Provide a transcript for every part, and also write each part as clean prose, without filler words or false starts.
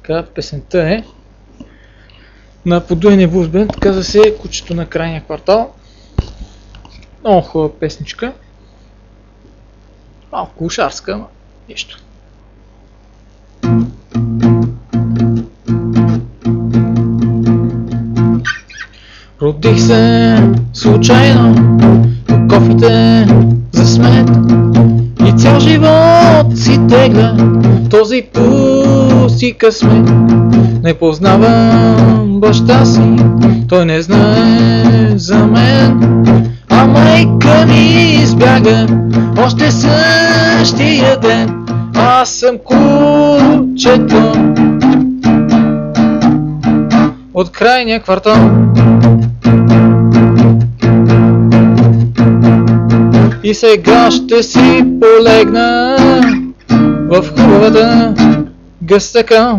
Така, песента е на Подуене Blues Band, казва се Кучето на крайния квартал. Много хубава песничка. Малко клошарска, но нищо. Родих се случайно в кофите за смет и цял живот си тегля този пуст и късмет. Не познавам баща си, той не знае за мен, а майка ми избяга още същия ден. Аз съм кучето от крайния квартал и сега ще си полегна в хубавата гъстъка.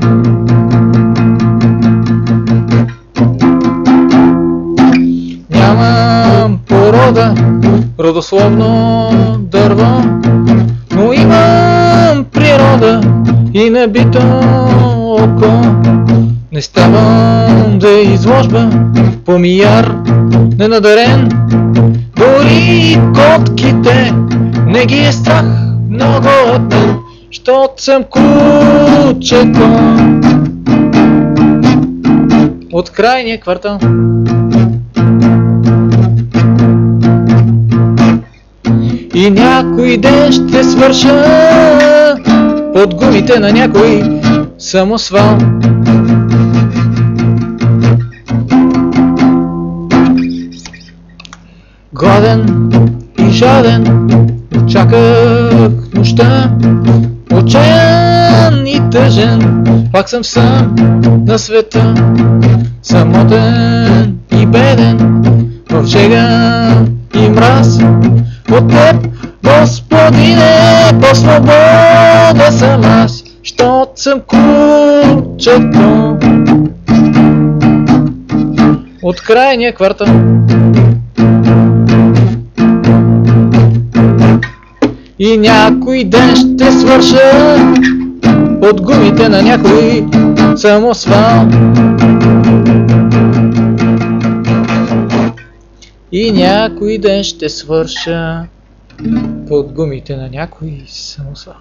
Нямам порода, родословно дърво, но имам природа и набито око. Не ставам да изложба, помияр, ненадарен. Дори котките не ги е страх много от мен, щот съм кучето от крайния квартал. И някой ден ще свърша под гумите на някой самосвал. Гладен и жаден чаках нощта, отчаян и тъжен, пак съм сам на света, самотен и беден, в жега и мраз. От теб, Господине, по-свободен съм аз, щот съм кучето от крайния квартал. И някой ден ще свърша под гумите на някой самосвал. И някой ден ще свърша под гумите на някой самосвал.